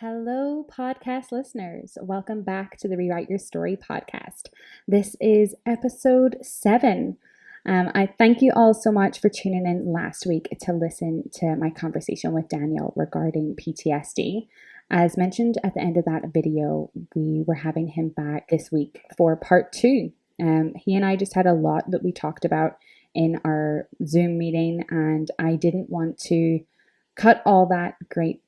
Hello, podcast listeners. Welcome back to the Rewrite Your Story podcast. This is episode 7. I thank you all so much for tuning in last week to listen to my conversation with Daniel regarding PTSD. As mentioned at the end of that video, we were having him back this week for part 2. He and I just had a lot that we talked about in our Zoom meeting, and I didn't want to cut all that great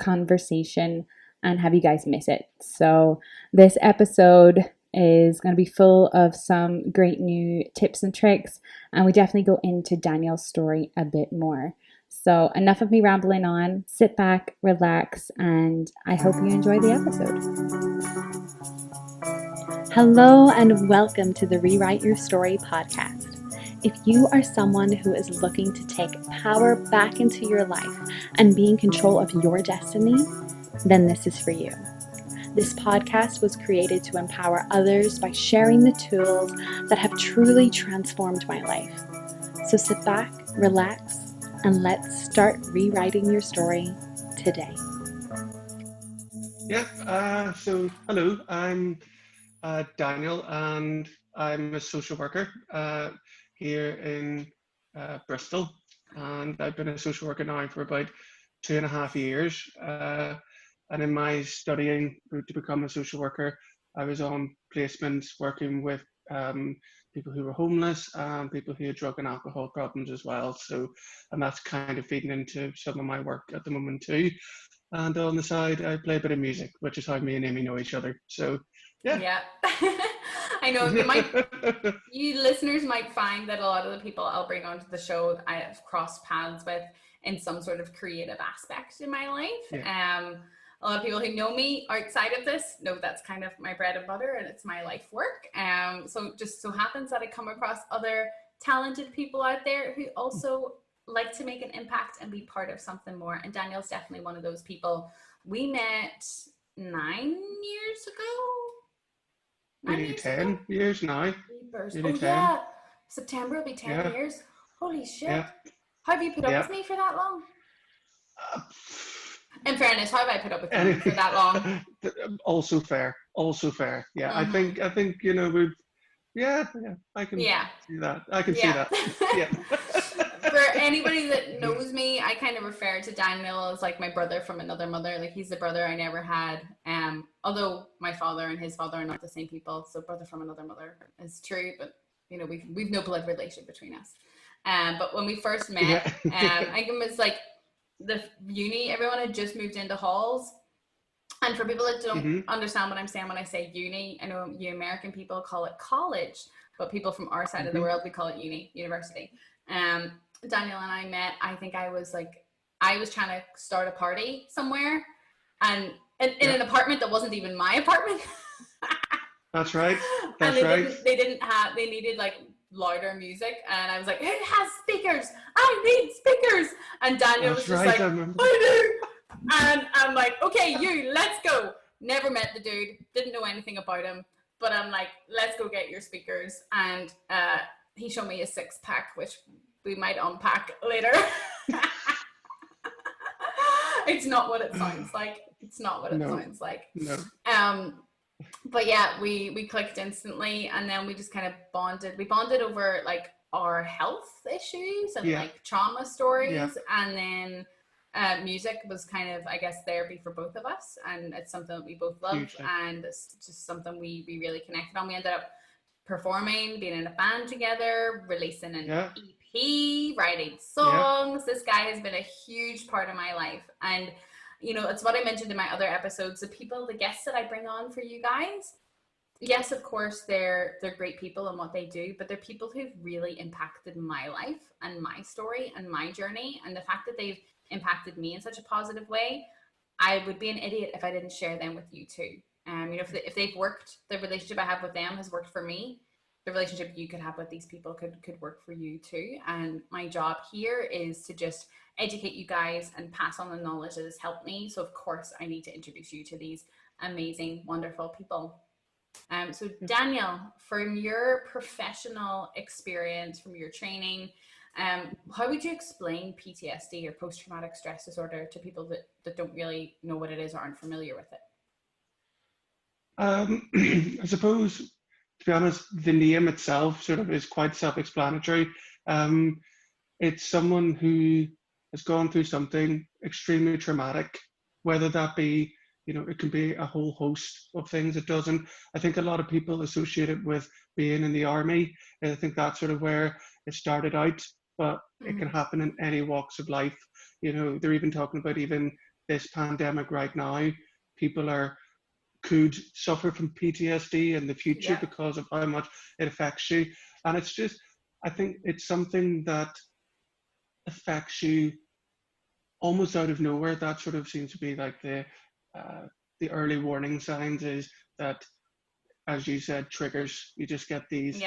conversation and have you guys miss it. So this episode is going to be full of some great new tips and tricks, and we definitely go into Daniel's story a bit more. So enough of me rambling on. Sit back, relax, and I hope you enjoy the episode. Hello and welcome to the Rewrite Your Story podcast. If you are someone who is looking to take power back into your life and be in control of your destiny, then this is for you. This podcast was created to empower others by sharing the tools that have truly transformed my life. So sit back, relax, and let's start rewriting your story today. So hello, I'm Daniel, and I'm a social worker here in Bristol, and I've been a social worker now for about 2.5 years. And in my studying to become a social worker, I was on placements working with people who were homeless and people who had drug and alcohol problems as well. And that's kind of feeding into some of my work at the moment too. And on the side, I play a bit of music, which is how me and Amy know each other. So, yeah. Yeah. I know you listeners might find that a lot of the people I'll bring onto the show I have crossed paths with in some sort of creative aspect in my life. Yeah. A lot of people who know me outside of this know that's kind of my bread and butter and it's my life work. So it just so happens that I come across other talented people out there who also like to make an impact and be part of something more. And Daniel's definitely one of those people. We met 9 years ago. Nearly 10 years now. Oh, yeah. September will be 10 years. Holy shit. Yeah. How have you put up with me for that long? In fairness, how have I put up with you for that long? Also fair. Yeah. Mm-hmm. I think, you know, I can see that. I can see that. Yeah. For anybody that knows me, I kind of refer to Daniel as like my brother from another mother. Like he's the brother I never had. Although my father and his father are not the same people, so brother from another mother is true. But you know, we've no blood relation between us. But when we first met, I think it was like the uni. Everyone had just moved into halls. And for people that don't understand what I'm saying when I say uni, I know you American people call it college, but people from our side of the world, we call it university. Daniel and I met, I think I was trying to start a party somewhere and in an apartment that wasn't even my apartment. That's right. They needed like louder music. And I was like, who has speakers? I need speakers. And Daniel was just like, I do. And I'm like, okay, let's go. Never met the dude, didn't know anything about him, but I'm like, let's go get your speakers. And he showed me a 6-pack, which we might unpack later. It's not what it sounds like. Sounds like. No. But yeah, we clicked instantly, and then we just kind of bonded. We bonded over like our health issues and like trauma stories, and then music was kind of, I guess, therapy for both of us, and it's something that we both love. Hugely. And it's just something we really connected on. We ended up performing, being in a band together, releasing an EP, writing songs. This guy has been a huge part of my life, and you know, it's what I mentioned in my other episodes. The guests that I bring on for you guys, yes, of course, they're great people and what they do, but they're people who've really impacted my life and my story and my journey. And the fact that they've impacted me in such a positive way, I would be an idiot if I didn't share them with you too. You know, if they've worked, the relationship I have with them has worked for me. The relationship you could have with these people could work for you too. And my job here is to just educate you guys and pass on the knowledge that has helped me. So of course I need to introduce you to these amazing, wonderful people. So Daniel, from your professional experience, from your training, How would you explain PTSD or post-traumatic stress disorder to people that don't really know what it is or aren't familiar with it? I suppose, to be honest, the name itself sort of is quite self-explanatory. It's someone who has gone through something extremely traumatic, whether that be, it can be a whole host of things. It doesn't. I think a lot of people associate it with being in the army. I think that's sort of where it started out, but it can happen in any walks of life. They're even talking about even this pandemic right now. People could suffer from PTSD in the future because of how much it affects you. And it's just, I think it's something that affects you almost out of nowhere. That sort of seems to be like the early warning signs, is that, as you said, triggers. You just get these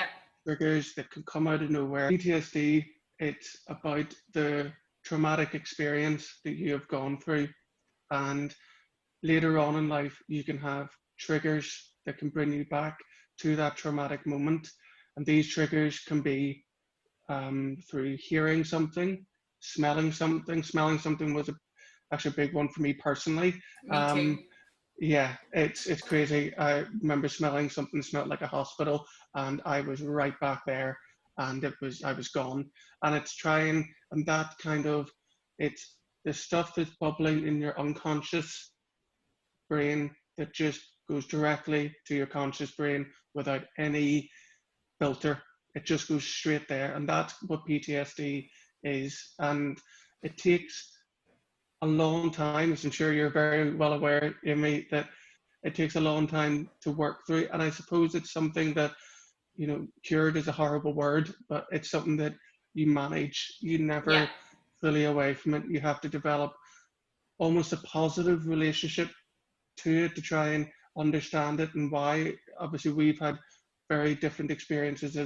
triggers that can come out of nowhere. PTSD, it's about the traumatic experience that you have gone through, and later on in life you can have triggers that can bring you back to that traumatic moment. And these triggers can be through hearing something, smelling something. Smelling something was actually a big one for me personally. Me too. Yeah, it's crazy. I remember smelling something that smelled like a hospital, and I was right back there, and I was gone. And and that kind of, it's the stuff that's bubbling in your unconscious brain that just goes directly to your conscious brain without any filter. It just goes straight there, and that's what PTSD is. And it takes a long time, as I'm sure you're very well aware, Amy, that it takes a long time to work through. And I suppose it's something that, cured is a horrible word, but it's something that you manage. You never fully away from it. You have to develop almost a positive relationship to it to try and understand it and why. Obviously, we've had very different experiences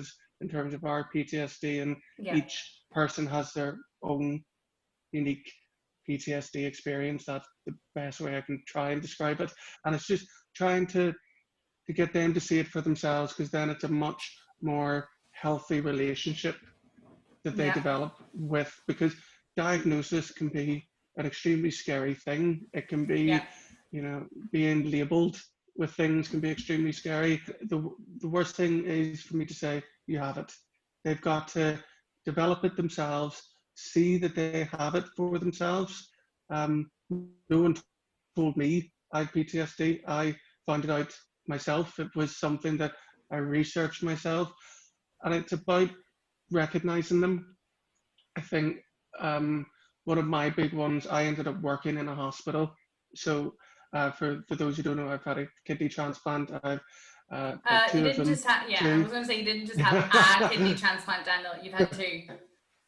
in terms of our PTSD, and each person has their own unique PTSD experience. That's the best way I can try and describe it. And it's just trying to get them to see it for themselves, because then it's a much more healthy relationship that they develop with, because diagnosis can be an extremely scary thing. It can be, being labeled with things can be extremely scary. The worst thing is for me to say, you have it. They've got to develop it themselves, see that they have it for themselves. No one told me I had PTSD. I found it out myself. It was something that I researched myself, and it's about recognizing them. I think one of my big ones, I ended up working in a hospital. So for those who don't know, I've had a kidney transplant. I've you didn't just have, I was going to say, you didn't just have a kidney transplant, Daniel. You've had two.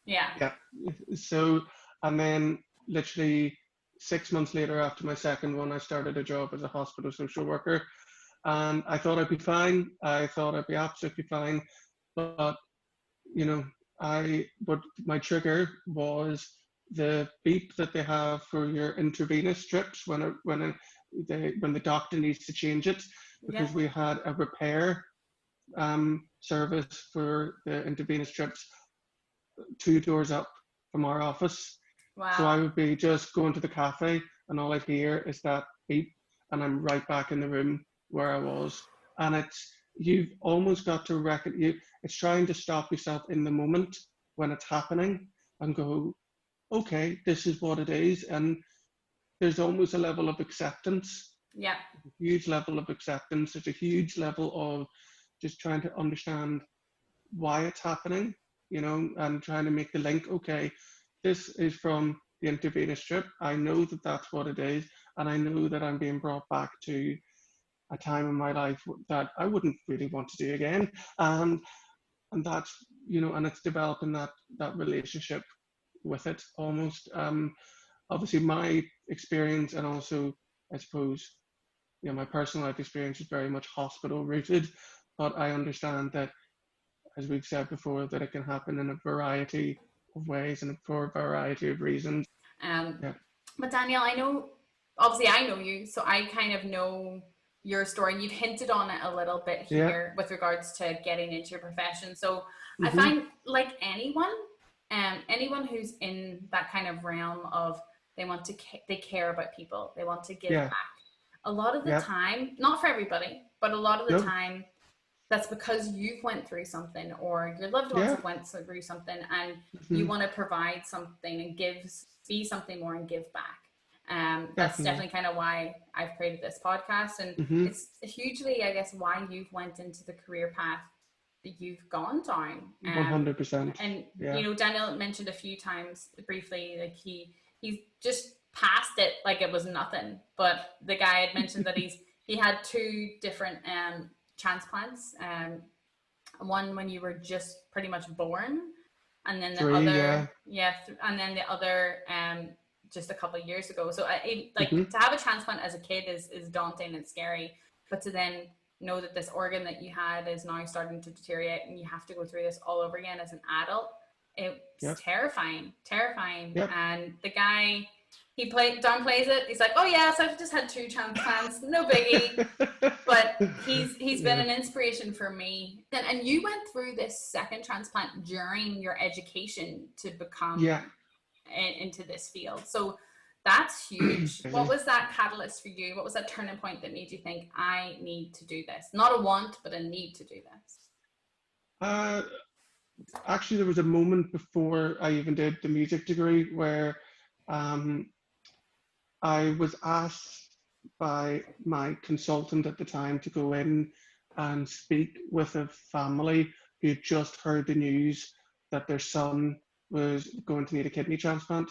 Yeah. So, and then literally 6 months later, after my second one, I started a job as a hospital social worker. And I thought I'd be fine. I thought I'd be absolutely fine. But, but my trigger was the beep that they have for your intravenous strips when the doctor needs to change it, because we had a repair service for the intravenous strips 2 doors up from our office. Wow. So I would be just going to the cafe, and all I'd hear is that beep, and I'm right back in the room where I was. And you've almost got to it's trying to stop yourself in the moment when it's happening and go, okay, this is what it is. And there's almost a level of acceptance. Yeah. A huge level of acceptance. There's a huge level of just trying to understand why it's happening, and trying to make the link. Okay, this is from the intravenous strip. I know that that's what it is. And I know that I'm being brought back to a time in my life that I wouldn't really want to do again. And that's, and it's developing that relationship with it almost. Obviously my experience, and also I suppose, my personal life experience is very much hospital rooted, but I understand that, as we've said before, that it can happen in a variety of ways and for a variety of reasons. But Daniel, I know you, so I kind of know your story. You've hinted on it a little bit here with regards to getting into your profession. So I find, like anyone, anyone who's in that kind of realm of they care about people, they want to give back. A lot of the time, not for everybody, but a lot of the time, that's because you've went through something, or your loved ones have went through something, and you want to provide something and be something more and give back. That's definitely kind of why I've created this podcast, and it's hugely, I guess, why you've went into the career path that you've gone down. 100%. And you know, Daniel mentioned a few times briefly, like he's just passed it like it was nothing. But the guy had mentioned that he had 2 different transplants. One when you were just pretty much born, and then the 3, other, and then the other just a couple of years ago. So to have a transplant as a kid is daunting and scary, but to then know that this organ that you had is now starting to deteriorate and you have to go through this all over again as an adult, it's terrifying. And the guy, he downplays it. He's like, oh yeah, so I've just had 2 transplants, no biggie. But he's been an inspiration for me. And you went through this second transplant during your education to become into this field. So that's huge. What was that catalyst for you? What was that turning point that made you think, I need to do this? Not a want, but a need to do this. Actually, there was a moment before I even did the music degree where I was asked by my consultant at the time to go in and speak with a family who had just heard the news that their son was going to need a kidney transplant.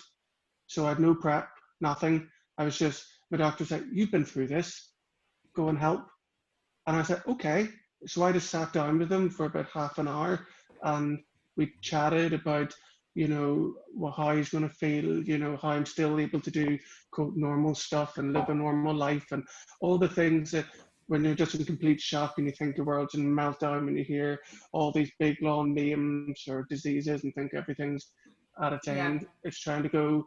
So I had no prep, nothing. I was just, my doctor said, you've been through this, go and help. And I said, okay. So I just sat down with them for about half an hour and we chatted about, you know, well, how he's going to feel, you know, how I'm still able to do, quote, normal stuff and live a normal life, and all the things that when you're just in complete shock and you think the world's in meltdown when you hear all these big long names or diseases and think everything's at its end. It's trying to go,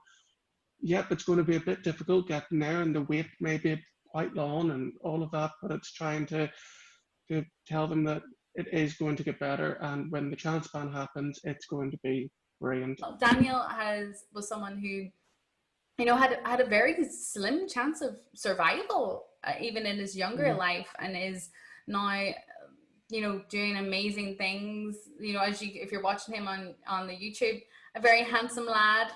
yep, it's going to be a bit difficult getting there and the wait may be quite long and all of that, but it's trying to tell them that it is going to get better, and when the transplant happens, it's going to be brilliant. Daniel was someone who, you know, had a very slim chance of survival, even in his younger life, and is now, you know, doing amazing things. You know, if you're watching him on the YouTube, a very handsome lad.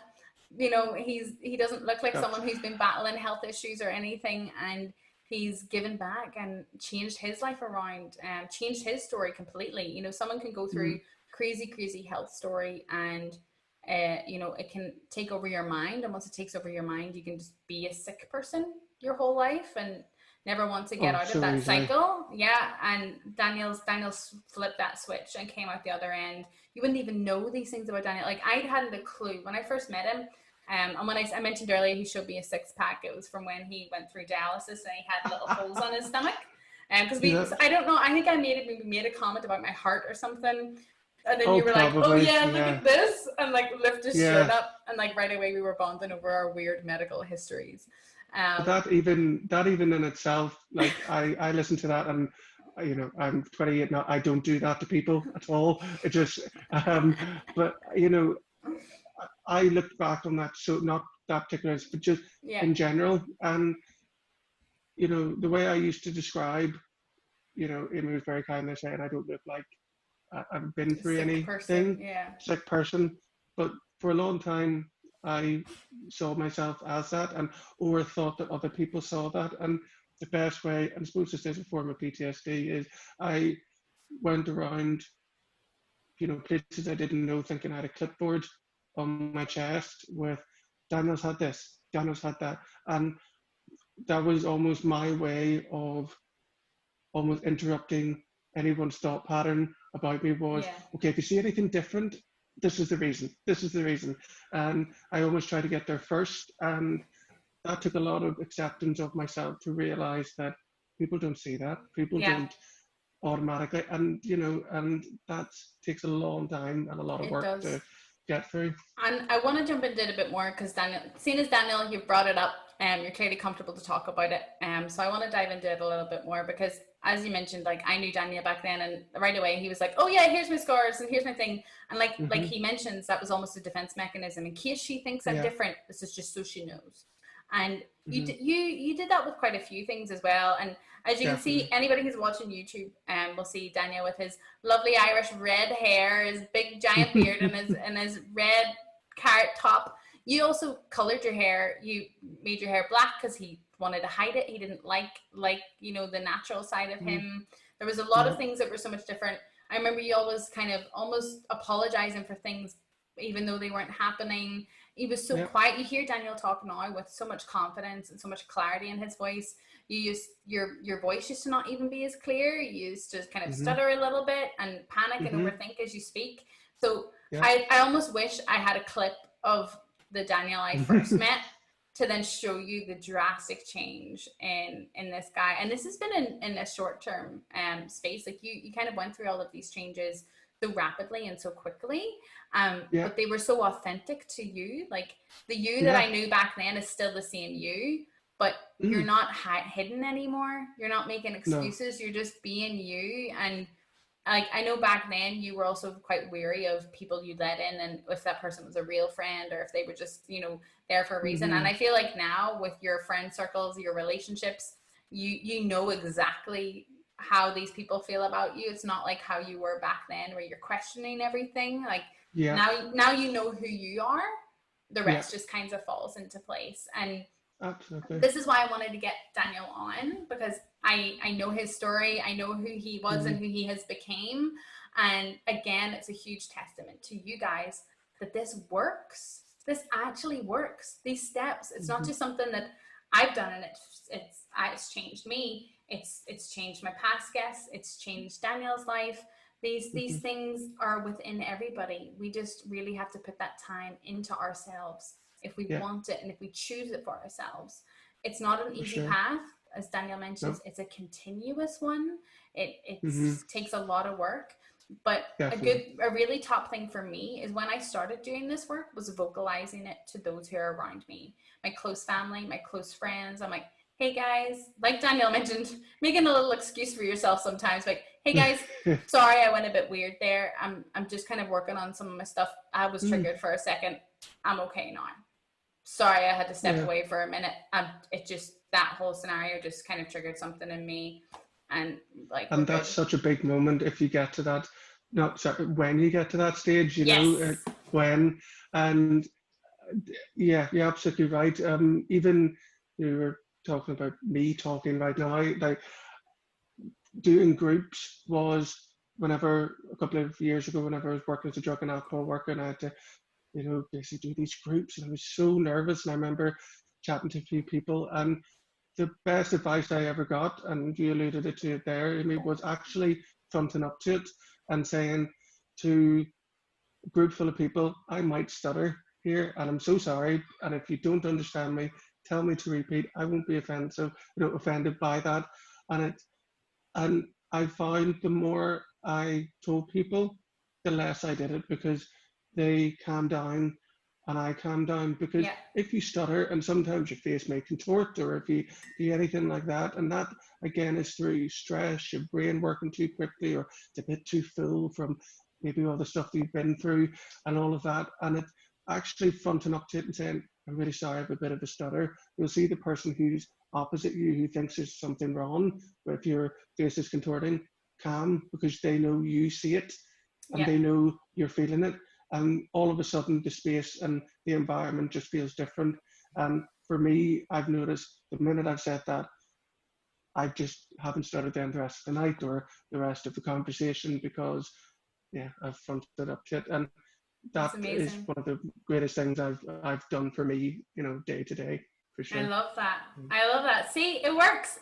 You know, he doesn't look like someone who's been battling health issues or anything, and he's given back and changed his life around and changed his story completely. You know, someone can go through crazy health story and you know, it can take over your mind, and once it takes over your mind, you can just be a sick person your whole life and never want to get out of that cycle. And Daniel's flipped that switch and came out the other end. You wouldn't even know these things about Daniel. Like, I hadn't a clue when I first met him. And when I mentioned earlier he showed me a 6-pack, it was from when he went through dialysis and he had little holes on his stomach. Because I don't know, I think I made a comment about my heart or something. And then you were like, oh yeah, look at this, and like lift his shirt up, and like right away we were bonding over our weird medical histories. That even in itself, like I listen to that, and you know, I'm 28 now. I don't do that to people at all. It just, but you know, I looked back on that, so not that particular, but just in general, and you know, the way I used to describe, you know, Amy was very kind. They're saying I don't look like I've been through anything, sick person, but for a long time I saw myself as that, and or thought that other people saw that. And the best way, and I suppose this is a form of PTSD, is I went around, you know, places I didn't know, thinking I had a clipboard on my chest with Daniel's had this, Daniel's had that, and that was almost my way of almost interrupting anyone's thought pattern about me. Was okay, if you see anything different, this is the reason, and I always try to get there first, and that took a lot of acceptance of myself to realize that people don't see that, people don't automatically, and you know, and that takes a long time and a lot of work to get through. And I want to jump into it a bit more because Daniel, seeing as Daniel, you've brought it up, you're clearly comfortable to talk about it, so I want to dive into it a little bit more, because as you mentioned, like I knew Daniel back then, and right away he was like, "Oh yeah, here's my scars and here's my thing," and like he mentions that was almost a defense mechanism in case she thinks I'm different. This is just so she knows. And you did that with quite a few things as well. And as you can see, anybody who's watching YouTube will see Daniel with his lovely Irish red hair, his big giant beard, and his red carrot top. You also colored your hair. You made your hair black because he wanted to hide it. He didn't like you know, the natural side of him. There was a lot of things that were so much different. I remember you always kind of almost apologizing for things even though they weren't happening. He was so quiet. You hear Daniel talk now with so much confidence and so much clarity in his voice. You used your voice used to not even be as clear. You used to kind of stutter a little bit and panic and overthink as you speak. So I almost wish I had a clip of the Daniel I first met to then show you the drastic change in this guy. And this has been in a short-term space. Like you kind of went through all of these changes so rapidly and so quickly, but they were so authentic to you. Like the you that I knew back then is still the same you, but you're not hidden anymore. You're not making excuses. No. You're just being you. And like I know back then you were also quite wary of people you let in, and if that person was a real friend or if they were just, you know, there for a reason. And I feel like now with your friend circles, your relationships, you know exactly how these people feel about you. It's not like how you were back then where you're questioning everything. Like now you know who you are. The rest just kind of falls into place. And absolutely, this is why I wanted to get Daniel on, because I know his story. I know who he was and who he has became. And again, it's a huge testament to you guys that this works. This actually works. These steps. It's not just something that I've done and it's changed me. It's changed my past guests. It's changed Daniel's life. These things are within everybody. We just really have to put that time into ourselves if we want it and if we choose it for ourselves. It's not an easy path, as Daniel mentions. It's a continuous one. It takes a lot of work. But a really top thing for me is when I started doing this work was vocalizing it to those who are around me, my close family, my close friends. I'm like, hey guys, like Daniel mentioned, making a little excuse for yourself sometimes, like, hey guys, sorry I went a bit weird there. I'm just kind of working on some of my stuff. I was triggered for a second. I'm okay now. Sorry, I had to step away for a minute. It just, that whole scenario just kind of triggered something in me. And like, and that's such a big moment if you get to that, not sorry, when you get to that stage, you know, when, and yeah, you're absolutely right. Even you were talking about me talking right now, like doing groups was, whenever a couple of years ago, whenever I was working as a drug and alcohol worker, and I had to, you know, basically do these groups, and I was so nervous. And I remember chatting to a few people, and the best advice I ever got, and you alluded to it there, Amy, was actually fronting up to it and saying to a group full of people, I might stutter here, and I'm so sorry. And if you don't understand me, tell me to repeat. I won't be offended by that. And I found the more I told people, the less I did it, because they calmed down and I calmed down. Because if you stutter, and sometimes your face may contort, or if you do anything like that, and that again is through stress, your brain working too quickly, or it's a bit too full from maybe all the stuff you've been through and all of that. And it actually fronting up to it and saying, I'm really sorry, I have a bit of a stutter. You'll see the person who's opposite you who thinks there's something wrong, but if your face is contorting, calm, because they know you see it and they know you're feeling it. And all of a sudden the space and the environment just feels different. And for me, I've noticed the minute I've said that, I just haven't started then the rest of the night or the rest of the conversation, because I've fronted up to it. And that is one of the greatest things I've done for me, you know, day to day, for sure. I love that. See, it works.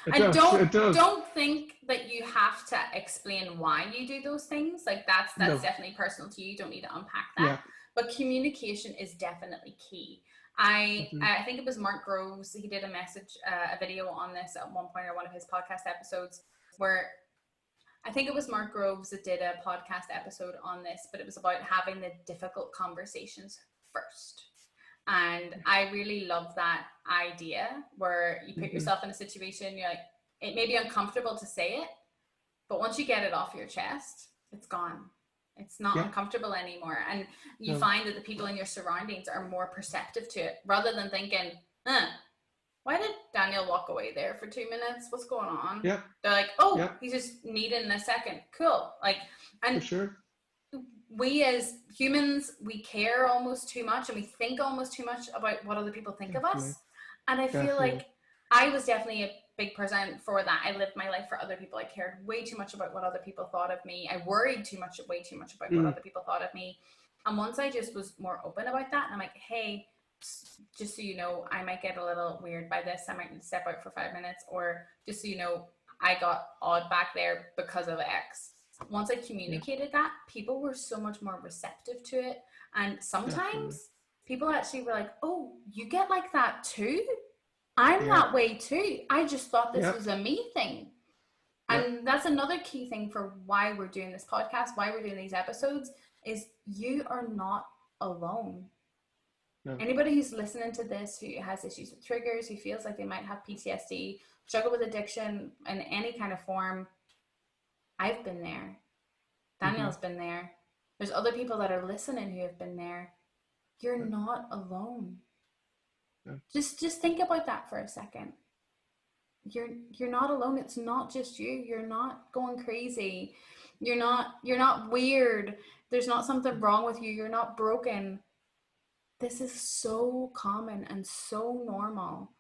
Don't think that you have to explain why you do those things. Like that's definitely personal to you. You don't need to unpack that. But communication is definitely key. I think it was Mark Groves. He did a video on this at one point, or one of his podcast episodes, where I think it was Mark Groves that did a podcast episode on this, but it was about having the difficult conversations first. And I really love that idea where you put yourself in a situation, you're like, it may be uncomfortable to say it, but once you get it off your chest, it's gone. It's not uncomfortable anymore. And you find that the people in your surroundings are more perceptive to it, rather than thinking, why did Daniel walk away there for 2 minutes? What's going on? Yeah. They're like, oh, he's just needing a second. Cool. Like, and for sure. We as humans, we care almost too much, and we think almost too much about what other people think of us. And I feel like I was definitely a big person for that. I lived my life for other people. I cared way too much about what other people thought of me. I worried way too much about what other people thought of me. And once I just was more open about that, and I'm like, hey, just so you know, I might get a little weird by this. I might need to step out for 5 minutes, or just so you know, I got odd back there because of X. Once I communicated that, people were so much more receptive to it. And sometimes people actually were like, oh, you get like that too? I'm that way too. I just thought this was a me thing. And that's another key thing for why we're doing this podcast, why we're doing these episodes, is you are not alone. No. Anybody who's listening to this, who has issues with triggers, who feels like they might have PTSD, struggle with addiction in any kind of form, I've been there. Daniel's been there. There's other people that are listening who have been there. You're not alone. No. Just think about that for a second. You're not alone. It's not just you. You're not going crazy. You're not weird. There's not something wrong with you. You're not broken. This is so common and so normal.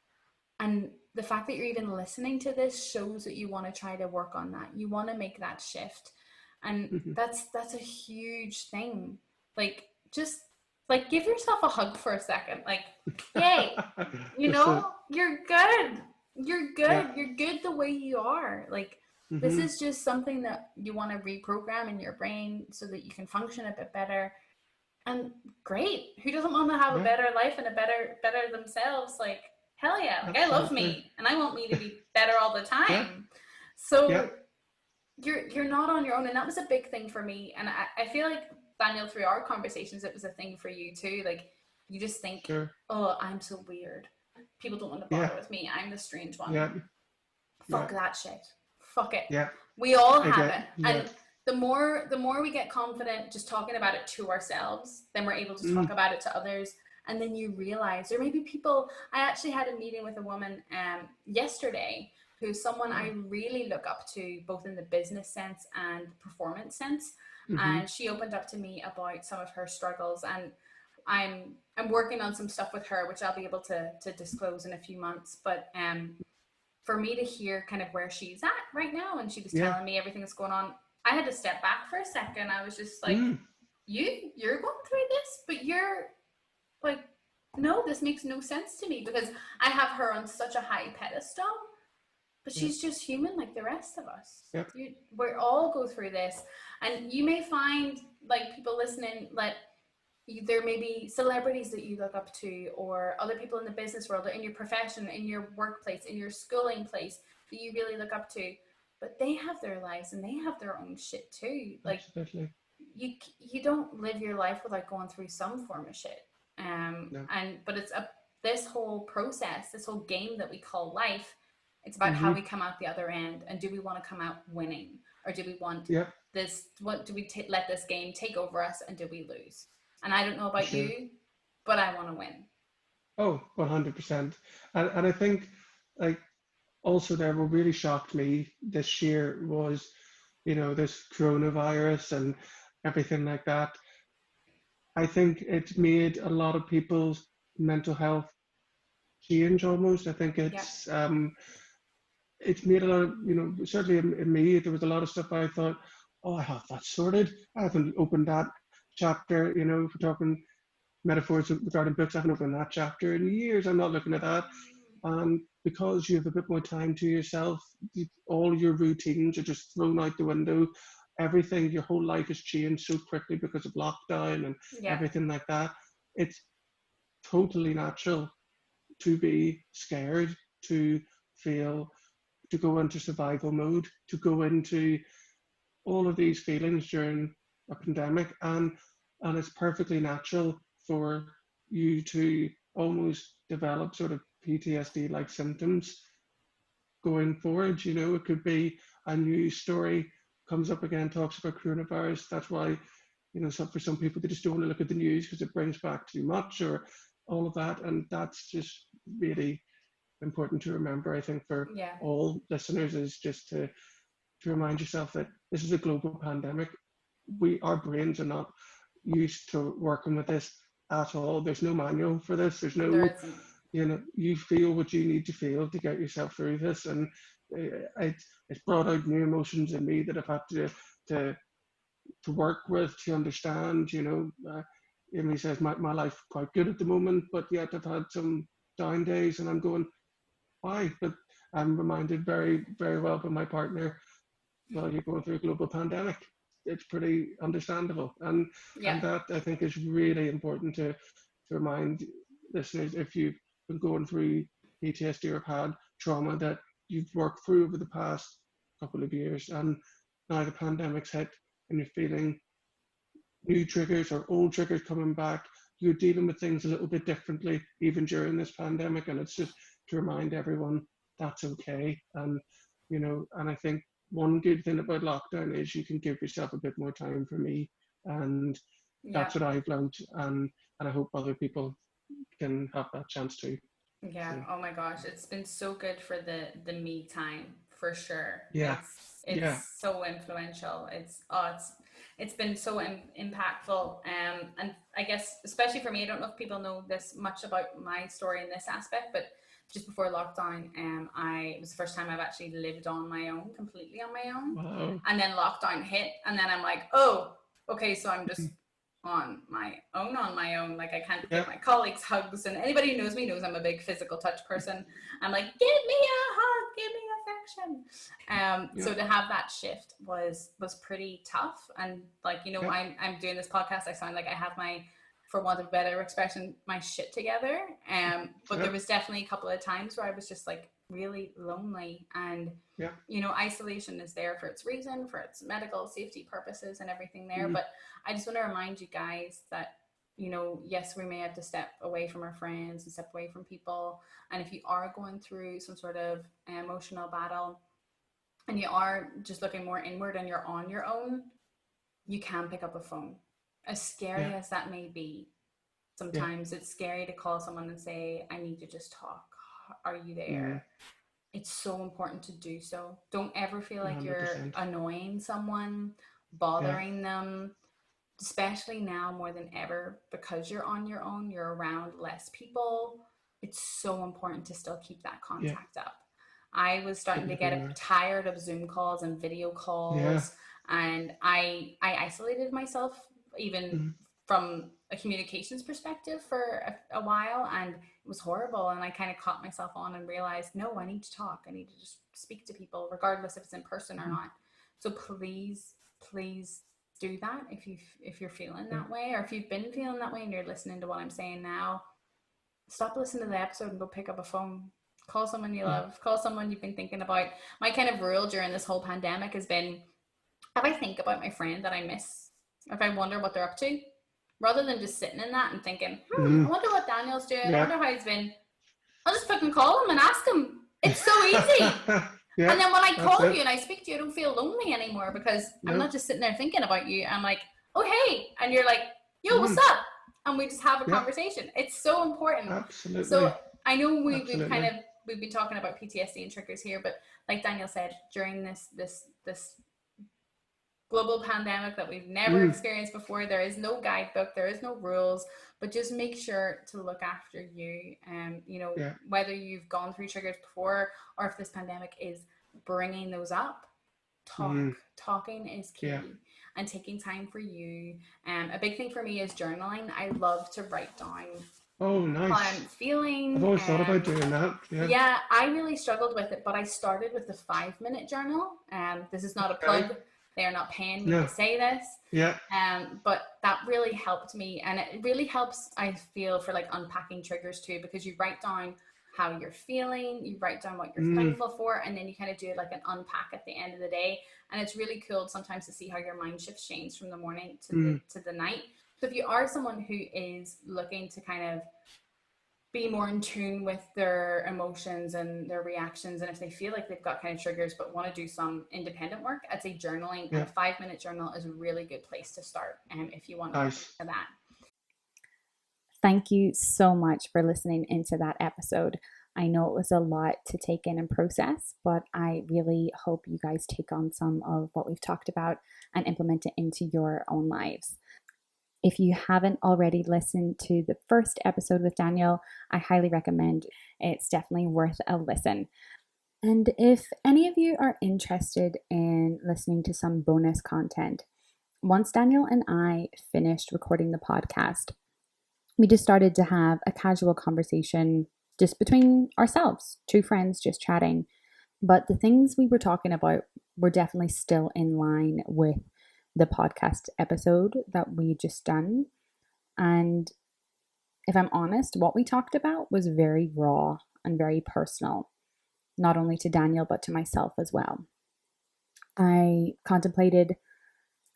And the fact that you're even listening to this shows that you want to try to work on that. You want to make that shift. And that's a huge thing. Like, just like give yourself a hug for a second. Like, yay, you're good. You're good. Yeah. You're good the way you are. Like, this is just something that you want to reprogram in your brain so that you can function a bit better. And great. Who doesn't want to have a better life and a better themselves? Like, hell yeah. Like, I love me, and I want me to be better all the time. Yeah. So you're not on your own. And that was a big thing for me. And I feel like, Daniel, through our conversations, it was a thing for you too. Like, you just think, oh, I'm so weird. People don't want to bother with me. I'm the strange one. Yeah. Fuck that shit. Fuck it. Yeah. We all have it. Yeah. And the more we get confident just talking about it to ourselves, then we're able to talk about it to others. And then you realize there may be people. I actually had a meeting with a woman yesterday who's someone I really look up to, both in the business sense and performance sense. And she opened up to me about some of her struggles, and I'm working on some stuff with her, which I'll be able to disclose in a few months. But for me to hear kind of where she's at right now, and she was telling me everything that's going on, I had to step back for a second. I was just like, you're going through this, but you're like, no, this makes no sense to me, because I have her on such a high pedestal, but she's just human like the rest of us. We all go through this. And you may find, like, people listening, like, there may be celebrities that you look up to, or other people in the business world, or in your profession, in your workplace, in your schooling place that you really look up to, but they have their lives and they have their own shit too. Like, you don't live your life without going through some form of shit. But it's this whole process, this whole game that we call life. It's about how we come out the other end, and do we want to come out winning, or do we want this? What do we let this game take over us, and do we lose? And I don't know about you, but I want to win. Oh, 100%. And I think, like, also there, what really shocked me this year was, this coronavirus and everything like that. I think it made a lot of people's mental health change almost. I think it's made a lot of, certainly in me, there was a lot of stuff I thought, oh, I have that sorted. I haven't opened that chapter, if we're talking metaphors regarding books, I haven't opened that chapter in years. I'm not looking at that. And because you have a bit more time to yourself, all your routines are just thrown out the window. Everything, your whole life has changed so quickly because of lockdown and everything like that. It's totally natural to be scared, to feel, to go into survival mode, to go into all of these feelings during a pandemic, and it's perfectly natural for you to almost develop sort of PTSD-like symptoms going forward. You know, it could be a news story comes up again, talks about coronavirus. That's why, you know, for some people, they just don't want to look at the news because it brings back too much or all of that. And that's just really important to remember, I think, for all listeners, is just to remind yourself that this is a global pandemic. Our brains are not used to working with this at all. There's no manual for this. There's no, you know, you feel what you need to feel to get yourself through this. And it's brought out new emotions in me that I've had to work with, to understand. You know, Amy says my life quite good at the moment, but yet I've had some down days, and I'm going, why? But I'm reminded very, very well by my partner, well, you're going through a global pandemic. It's pretty understandable. And that, I think, is really important to remind listeners, if you've been going through PTSD or have had trauma that you've worked through over the past couple of years, and now the pandemic's hit and you're feeling new triggers or old triggers coming back, you're dealing with things a little bit differently even during this pandemic. And it's just to remind everyone that's okay. And, you know, and I think one good thing about lockdown is you can give yourself a bit more time for me. And that's what I've learned. And I hope other people can have that chance too. Yeah. So. Oh my gosh. It's been so good for the me time, for sure. Yeah. It's so influential. It's been so impactful. And I guess, especially for me, I don't know if people know this much about my story in this aspect, but just before lockdown, it was the first time I've actually lived on my own, completely on my own. Wow. And then lockdown hit, and then I'm like, oh, okay, so I'm just on my own. Like, I can't give my colleagues hugs, and anybody who knows me knows I'm a big physical touch person. I'm like, give me a hug, give me affection. So to have that shift was pretty tough. And like, you know, I'm doing this podcast, I sound like I have my, for want of a better expression, my shit together. But there was definitely a couple of times where I was just like really lonely. And, you know, isolation is there for its reason, for its medical safety purposes and everything there. But I just want to remind you guys that, you know, yes, we may have to step away from our friends and step away from people. And if you are going through some sort of emotional battle and you are just looking more inward and you're on your own, you can pick up a phone. As scary as that may be, sometimes it's scary to call someone and say, I need to just talk. Are you there? It's so important to do so. Don't ever feel like 100%. You're annoying someone, bothering them, especially now more than ever, because you're on your own, you're around less people. It's so important to still keep that contact up. I was starting to get tired of Zoom calls and video calls, and I isolated myself even from a communications perspective for a while, and it was horrible. And I kind of caught myself on and realized, no, I need to talk. I need to just speak to people, regardless if it's in person or not. So please do that if you're feeling that way, or if you've been feeling that way and you're listening to what I'm saying now. Stop listening to the episode and go pick up a phone. Call someone you love. Call someone you've been thinking about. My kind of rule during this whole pandemic has been, if I think about my friend that I miss, if I wonder what they're up to, rather than just sitting in that and thinking, I wonder what Daniel's doing, I wonder how he's been, I'll just fucking call him and ask him. It's so easy. And then when I call you and I speak to you, I don't feel lonely anymore, because I'm not just sitting there thinking about you. I'm like, oh, hey. And you're like, yo, what's up? And we just have a conversation. It's so important. Absolutely. So I know we've been talking about PTSD and triggers here, but like Daniel said, during this global pandemic that we've never experienced before, there is no guidebook, there is no rules, but just make sure to look after you. You know, whether you've gone through triggers before or if this pandemic is bringing those up, talking is key. And taking time for you. A big thing for me is journaling. I love to write down nice. how I'm feeling. I've always thought about doing that. Yeah, I really struggled with it, but I started with the 5-minute journal. This is not a plug. They are not paying me to say this. But that really helped me. And it really helps, I feel, for like unpacking triggers too, because you write down how you're feeling, you write down what you're thankful for, and then you kind of do like an unpack at the end of the day. And it's really cool sometimes to see how your mind shifts change from the morning to the night. So if you are someone who is looking to kind of be more in tune with their emotions and their reactions. And if they feel like they've got kind of triggers but want to do some independent work, I'd say journaling and a 5-minute journal is a really good place to start if you want to look into that. Thank you so much for listening into that episode. I know it was a lot to take in and process, but I really hope you guys take on some of what we've talked about and implement it into your own lives. If you haven't already listened to the first episode with Daniel, I highly recommend. It's definitely worth a listen. And if any of you are interested in listening to some bonus content, once Daniel and I finished recording the podcast, we just started to have a casual conversation just between ourselves, two friends just chatting. But the things we were talking about were definitely still in line with the podcast episode that we just done. And if I'm honest, what we talked about was very raw and very personal, not only to Daniel, but to myself as well. I contemplated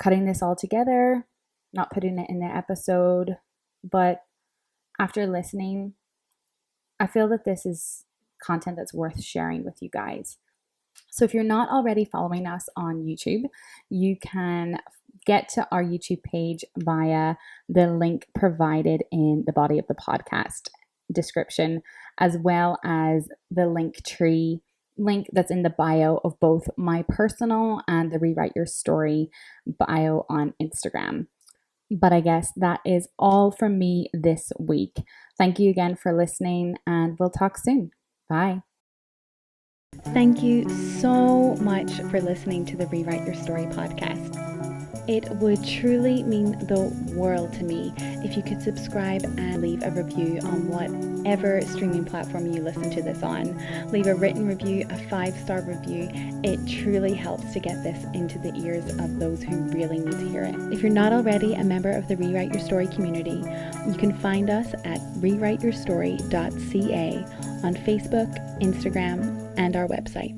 cutting this all together, not putting it in the episode, but after listening, I feel that this is content that's worth sharing with you guys. So if you're not already following us on YouTube, you can get to our YouTube page via the link provided in the body of the podcast description, as well as the link tree link that's in the bio of both my personal and the Rewrite Your Story bio on Instagram. But I guess that is all from me this week. Thank you again for listening, and we'll talk soon. Bye. Thank you so much for listening to the Rewrite Your Story podcast. It would truly mean the world to me if you could subscribe and leave a review on whatever streaming platform you listen to this on. Leave a written review, a 5-star review. It truly helps to get this into the ears of those who really need to hear it. If you're not already a member of the Rewrite Your Story community, you can find us at rewriteyourstory.ca on Facebook, Instagram, and our website.